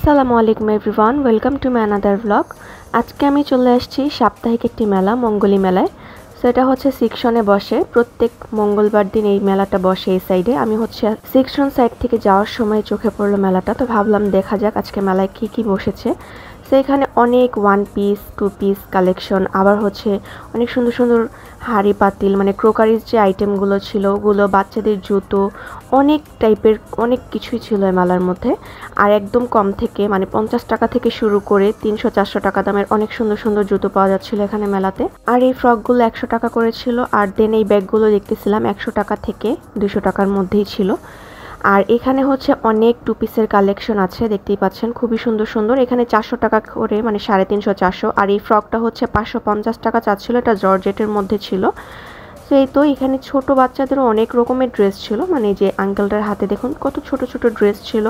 আসসালামু আলাইকুম everyone, welcome to my another blog. আজকে আমি চলে আসছি সাপ্তাহিক একটি মেলা, মঙ্গলী মেলায়। সেটা হচ্ছে সেকশনে বসে, প্রত্যেক মঙ্গলবার দিন এই মেলাটা বসে এই সাইডে। আমি হচ্ছে সেকশন সাইড থেকে যাওয়ার সময় চোখে পড়লো মেলাটা, তো ভাবলাম দেখা যাক আজকে মেলায় কি কি বসেছে। সেখানে অনেক 1 পিস 2 পিস কালেকশন, আবার হচ্ছে অনেক সুন্দর সুন্দর হাঁড়ি পাতিল, মানে ক্রোকারিজ যে আইটেমগুলো ছিল ওগুলো, বাচ্চাদের জুতো, অনেক টাইপের অনেক কিছুই ছিল এই মেলার মধ্যে। আর একদম কম থেকে, মানে 50 টাকা থেকে শুরু করে 300-400 টাকা দামের অনেক সুন্দর সুন্দর জুতো পাওয়া যাচ্ছিল এখানে মেলাতে। আর এই ফ্রকগুলো 100 টাকা করে ছিল। আর দেন এই ব্যাগগুলো দেখতেছিলাম 100 টাকা থেকে 200 টাকার মধ্যেই ছিল। আর এখানে হচ্ছে অনেক 2 পিসের কালেকশন আছে, দেখতেই পাচ্ছেন খুবই সুন্দর সুন্দর। এখানে 400 টাকা করে, মানে 350-400। আর এই ফ্রকটা হচ্ছে 550 টাকা চাচ্ছিল, এটা জর্জেটের মধ্যে ছিল। সেই তো এখানে ছোট বাচ্চাদেরও অনেক রকমের ড্রেস ছিল, মানে যে আঙ্কেলটার হাতে দেখুন কত ছোট ছোট ড্রেস ছিল।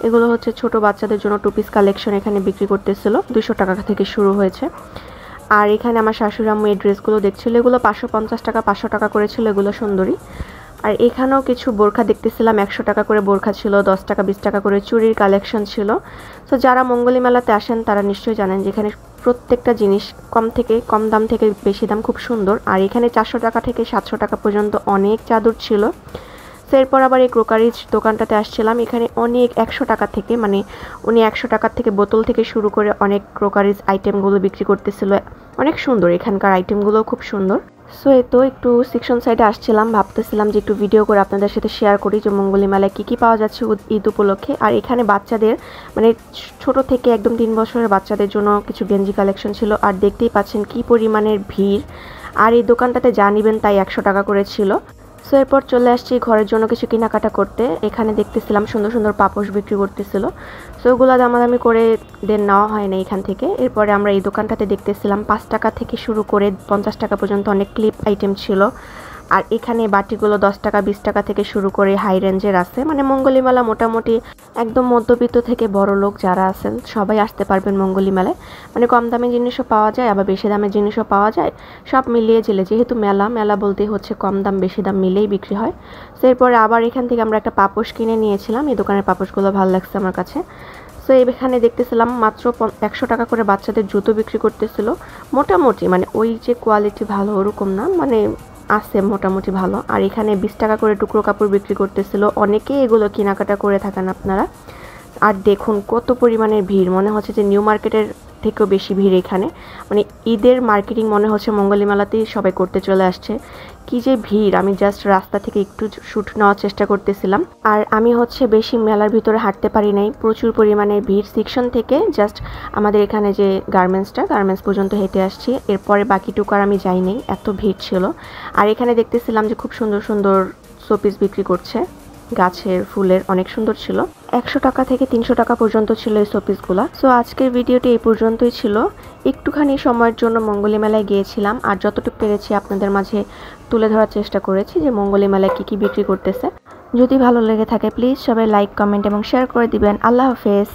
এগুলো হচ্ছে ছোট বাচ্চাদের জন্য 2 পিস কালেকশন এখানে বিক্রি করতেছিল, 200 টাকা থেকে শুরু হয়েছে। আর এখানে আমার শাশুড়ি আম্মু এই ড্রেসগুলো দেখছিল, এগুলো 550 টাকা 500 টাকা করেছিল, এগুলো সুন্দরী। আর এখানেও কিছু বোরখা দেখতেছিলাম, 100 টাকা করে বোরখা ছিল, 10 টাকা 20 টাকা করে চুড়ির কালেকশন ছিল। তো যারা মঙ্গলী মেলাতে আসেন তারা নিশ্চয়ই জানেন যে এখানে প্রত্যেকটা জিনিস কম থেকে কম দাম থেকে বেশি দাম খুব সুন্দর। আর এখানে 400 টাকা থেকে 700 টাকা পর্যন্ত অনেক চাদর ছিল। তো এরপর আবার এই ক্রোকারিজ দোকানটাতে আসছিলাম, এখানে অনেক 100 টাকা থেকে, মানে উনি 100 টাকার থেকে বোতল থেকে শুরু করে অনেক ক্রোকারিজ আইটেমগুলো বিক্রি করতেছিল। অনেক সুন্দর, এখানকার আইটেমগুলো খুব সুন্দর। সো এই তো একটু সেকশন সাইডে আসছিলাম, ভাবতেছিলাম যে একটু ভিডিও করে আপনাদের সাথে শেয়ার করি যে মঙ্গলী মেলায় কী কী পাওয়া যাচ্ছে ঈদ উপলক্ষে। আর এখানে বাচ্চাদের, মানে ছোট থেকে একদম 3 বছরের বাচ্চাদের জন্য কিছু গেঞ্জি কালেকশন ছিল। আর দেখতেই পাচ্ছেন কি পরিমাণের ভিড়। আর এই দোকানটাতে যা নিবেন তাই 100 টাকা করে ছিল। সো এরপর চলে আসছি ঘরের জন্য কিছু কেনাকাটা করতে। এখানে দেখতেছিলাম সুন্দর সুন্দর পাপোশ বিক্রি করতেছিল, সো ওগুলো দামাদামি করে দেন নেওয়া হয় না এখান থেকে। এরপরে আমরা এই দোকানটাতে দেখতেছিলাম 5 টাকা থেকে শুরু করে 50 টাকা পর্যন্ত অনেক ক্লিপ আইটেম ছিল। আর এখানে বাটিগুলো 10 টাকা 20 টাকা থেকে শুরু করে হাই রেঞ্জের আছে। মানে মঙ্গলী মেলা মোটামুটি একদম মধ্যবিত্ত থেকে বড় লোক যারা আছেন সবাই আসতে পারবেন মঙ্গলী মেলায়। মানে কম দামের জিনিসও পাওয়া যায়, আবার বেশি দামের জিনিসও পাওয়া যায়, সব মিলিয়ে ঝিলে। যেহেতু মেলা মেলা বলতে হচ্ছে কম দাম বেশি দাম মিলেই বিক্রি হয়। তো এরপরে আবার এখান থেকে আমরা একটা পাপোশ কিনে নিয়েছিলাম, এই দোকানের পাপোশগুলো ভালো লাগছে আমার কাছে। সো এখানে দেখতেছিলাম মাত্র 100 টাকা করে বাচ্চাদের জুতো বিক্রি করতেছিল। মোটামুটি, মানে ওই যে কোয়ালিটি ভালো ওরকম না, মানে আছে মোটামুটি ভালো। আর এখানে 20 টাকা করে টুকরো কাপড় বিক্রি করতেছিল, অনেকেই এগুলো কেনাকাটা করে থাকেন আপনারা। আর দেখুন কত পরিমাণের ভিড়, মনে হচ্ছে যে নিউ মার্কেটের থেকেও বেশি ভিড় এখানে। মানে ঈদের মার্কেটিং মনে হচ্ছে মঙ্গলী মেলাতেই সবাই করতে চলে আসছে। কি যে ভিড়, আমি জাস্ট রাস্তা থেকে একটু শুট নেওয়ার চেষ্টা করতেছিলাম। আর আমি হচ্ছে বেশি মেলার ভিতরে হাঁটতে পারি নাই, প্রচুর পরিমাণে ভিড়। সেকশন থেকে জাস্ট আমাদের এখানে যে গার্মেন্টস পর্যন্ত হেঁটে আসছি, এরপরে বাকিটুকু আর আমি যাই নাই, এত ভিড় ছিল। আর এখানে দেখতেছিলাম যে খুব সুন্দর সুন্দর শোপিস বিক্রি করছে, গাছের ফুলের, অনেক সুন্দর ছিল। 100 টাকা থেকে 300 টাকা পর্যন্ত ছিল এই শোপিসগুলা। সো আজকের ভিডিওটি এই পর্যন্তই ছিল। একটুখানি সময়ের জন্য মঙ্গলী মেলায় গিয়েছিলাম, আর যতটুকু পেরেছি আপনাদের মাঝে তুলে ধরার চেষ্টা করেছি যে মঙ্গলী মেলায় কী কী বিক্রি করতেছে। যদি ভালো লেগে থাকে প্লিজ সবাই লাইক, কমেন্ট এবং শেয়ার করে দিবেন। আল্লাহ হাফেজ।